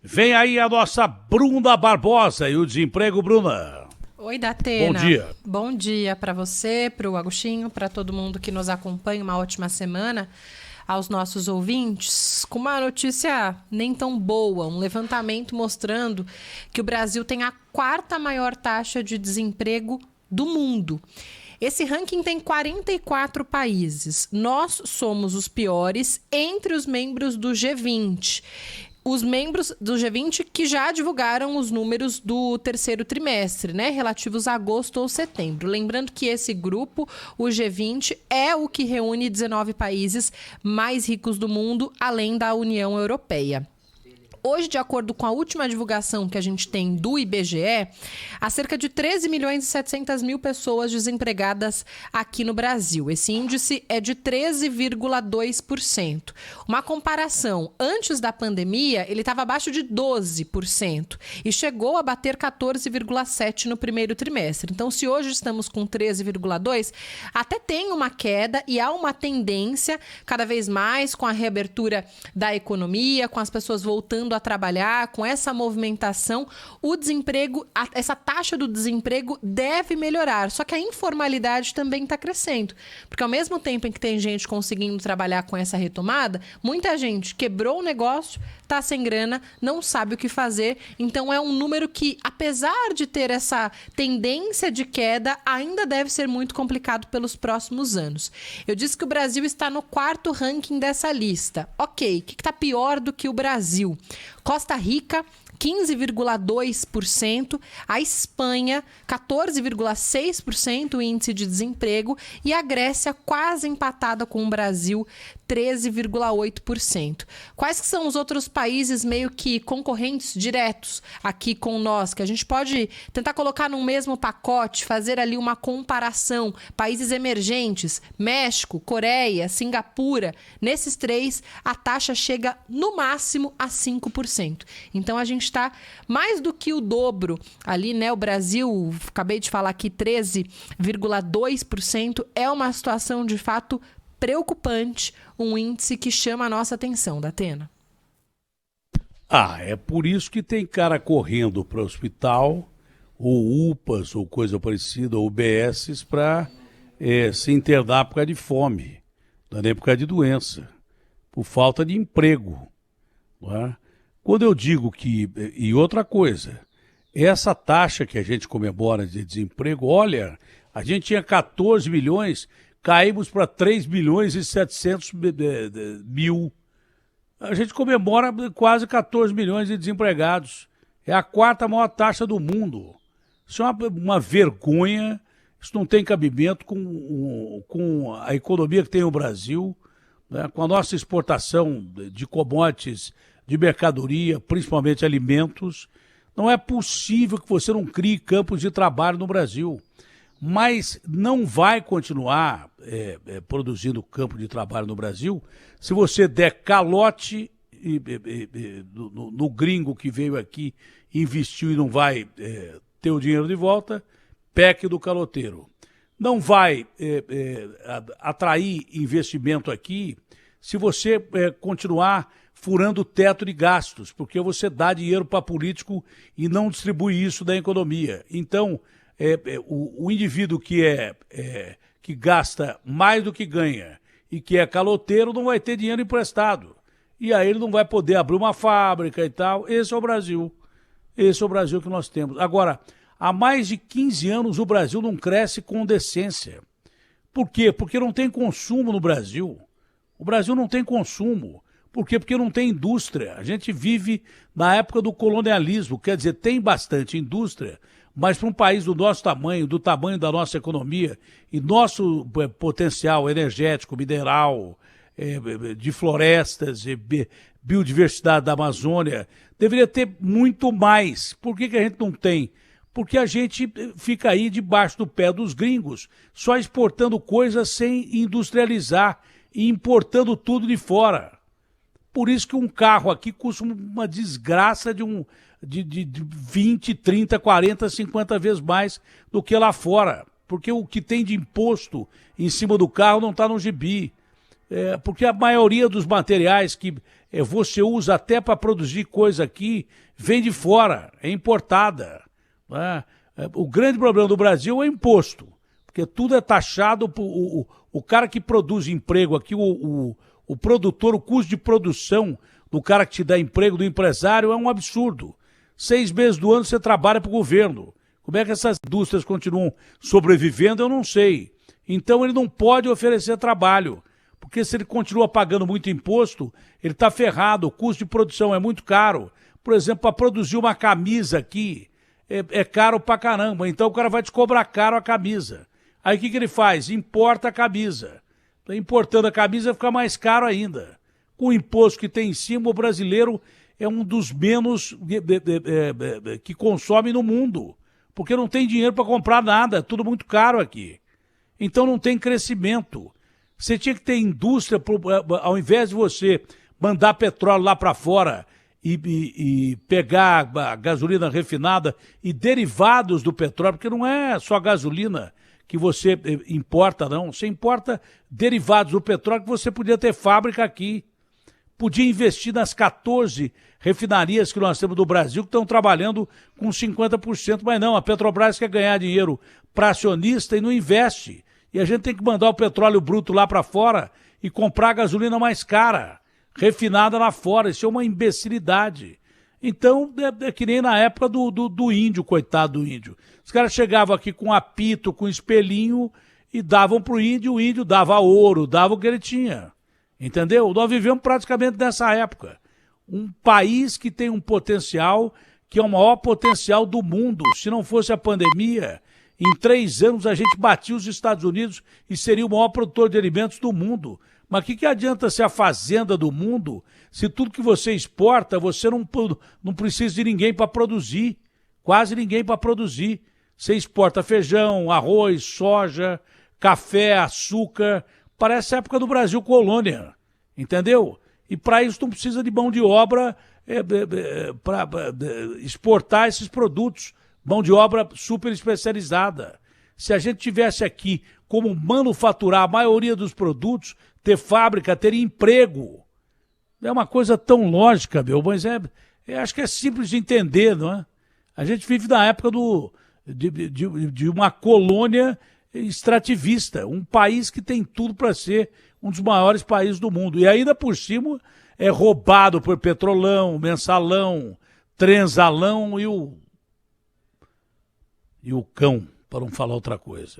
Vem aí a nossa Bruna Barbosa e o desemprego, Bruna. Oi, Datena. Bom dia. Bom dia para você, para o Agostinho, para todo mundo que nos acompanha. Uma ótima semana aos nossos ouvintes. Com uma notícia nem tão boa, um levantamento mostrando que o Brasil tem a quarta maior taxa de desemprego do mundo. Esse ranking tem 44 países. Nós somos os piores entre os membros do G20. Os membros do G20 que já divulgaram os números do terceiro trimestre, né, relativos a agosto ou setembro. Lembrando que esse grupo, o G20, é o que reúne 19 países mais ricos do mundo, além da União Europeia. Hoje, de acordo com a última divulgação que a gente tem do IBGE, há cerca de 13 milhões e 700 mil pessoas desempregadas aqui no Brasil. Esse índice é de 13,2%. Uma comparação, antes da pandemia, ele estava abaixo de 12% e chegou a bater 14,7% no primeiro trimestre. Então, se hoje estamos com 13,2%, até tem uma queda e há uma tendência cada vez mais com a reabertura da economia, com as pessoas voltando a trabalhar, com essa movimentação, o desemprego, essa taxa do desemprego deve melhorar. Só que a informalidade também está crescendo. Porque ao mesmo tempo em que tem gente conseguindo trabalhar com essa retomada, muita gente quebrou o negócio, está sem grana, não sabe o que fazer. Então é um número que, apesar de ter essa tendência de queda, ainda deve ser muito complicado pelos próximos anos. Eu disse que o Brasil está no quarto ranking dessa lista. Ok, o que está pior do que o Brasil? Costa Rica, 15,2%, a Espanha, 14,6% o índice de desemprego e a Grécia quase empatada com o Brasil, 13,8%. Quais que são os outros países meio que concorrentes diretos aqui com nós, que a gente pode tentar colocar no mesmo pacote, fazer ali uma comparação? Países emergentes, México, Coreia, Singapura, nesses três a taxa chega no máximo a 5%. Então a gente está mais do que o dobro ali, né? O Brasil, acabei de falar aqui, 13,2%, é uma situação de fato preocupante, um índice que chama a nossa atenção, Datena. É por isso que tem cara correndo para o hospital, ou UPAs, ou coisa parecida, ou UBSs, para se internar por causa de fome, não é nem por causa de doença, por falta de emprego, não é? Quando eu digo que... E outra coisa, essa taxa que a gente comemora de desemprego, olha, a gente tinha 14 milhões, caímos para 3 milhões e 700 mil. A gente comemora quase 14 milhões de desempregados. É a quarta maior taxa do mundo. Isso é uma vergonha, isso não tem cabimento com a economia que tem o Brasil, né, com a nossa exportação de commodities, de mercadoria, principalmente alimentos. Não é possível que você não crie campos de trabalho no Brasil. Mas não vai continuar produzindo campo de trabalho no Brasil se você der calote no gringo que veio aqui, investiu e não vai ter o dinheiro de volta, PEC do caloteiro. Não vai atrair investimento aqui se você continuar furando o teto de gastos, porque você dá dinheiro para político e não distribui isso da economia. Então, o indivíduo que gasta mais do que ganha e que é caloteiro não vai ter dinheiro emprestado. E aí ele não vai poder abrir uma fábrica e tal. Esse é o Brasil. Esse é o Brasil que nós temos. Agora, há mais de 15 anos o Brasil não cresce com decência. Por quê? Porque não tem consumo no Brasil. O Brasil não tem consumo. Por quê? Porque não tem indústria. A gente vive na época do colonialismo, quer dizer, tem bastante indústria, mas para um país do nosso tamanho, do tamanho da nossa economia e nosso potencial energético, mineral, de florestas, biodiversidade da Amazônia, deveria ter muito mais. Por que a gente não tem? Porque a gente fica aí debaixo do pé dos gringos, só exportando coisas sem industrializar e importando tudo de fora. Por isso que um carro aqui custa uma desgraça de 20, 30, 40, 50 vezes mais do que lá fora. Porque o que tem de imposto em cima do carro não está no gibi. Porque a maioria dos materiais que você usa até para produzir coisa aqui vem de fora, é importada. Né? O grande problema do Brasil é o imposto, porque tudo é taxado. O cara que produz emprego aqui, o produtor, o custo de produção do cara que te dá emprego, do empresário, é um absurdo. 6 meses do ano você trabalha para o governo. Como é que essas indústrias continuam sobrevivendo, eu não sei. Então ele não pode oferecer trabalho, porque se ele continua pagando muito imposto, ele está ferrado, o custo de produção é muito caro. Por exemplo, para produzir uma camisa aqui, é caro pra caramba, então o cara vai te cobrar caro a camisa. Aí o que ele faz? Importa a camisa. Importando a camisa fica mais caro ainda. Com o imposto que tem em cima, o brasileiro é um dos menos que consome no mundo, porque não tem dinheiro para comprar nada, é tudo muito caro aqui. Então não tem crescimento. Você tinha que ter indústria, ao invés de você mandar petróleo lá para fora e pegar a gasolina refinada e derivados do petróleo, porque não é só gasolina que você importa, não. Você importa derivados do petróleo que você podia ter fábrica aqui. Podia investir nas 14 refinarias que nós temos do Brasil, que estão trabalhando com 50%, mas não, a Petrobras quer ganhar dinheiro para acionista e não investe. E a gente tem que mandar o petróleo bruto lá para fora e comprar a gasolina mais cara, refinada lá fora. Isso é uma imbecilidade. Então, é que nem na época do índio, coitado do índio. Os caras chegavam aqui com apito, com espelhinho e davam pro índio, o índio dava ouro, dava o que ele tinha. Entendeu? Nós vivemos praticamente nessa época. Um país que tem um potencial, que é o maior potencial do mundo. Se não fosse a pandemia, em 3 anos a gente batia os Estados Unidos e seria o maior produtor de alimentos do mundo. Mas o que adianta ser a fazenda do mundo se tudo que você exporta, você não precisa de ninguém para produzir? Quase ninguém para produzir. Você exporta feijão, arroz, soja, café, açúcar. Parece a época do Brasil colônia, entendeu? E para isso não precisa de mão de obra para exportar esses produtos, mão de obra super especializada. Se a gente tivesse aqui como manufaturar a maioria dos produtos, ter fábrica, ter emprego, é uma coisa tão lógica, mas acho que é simples de entender, não é? A gente vive na época de uma colônia extrativista, um país que tem tudo para ser um dos maiores países do mundo. E ainda por cima é roubado por Petrolão, Mensalão, Transalão e o cão, para não falar outra coisa.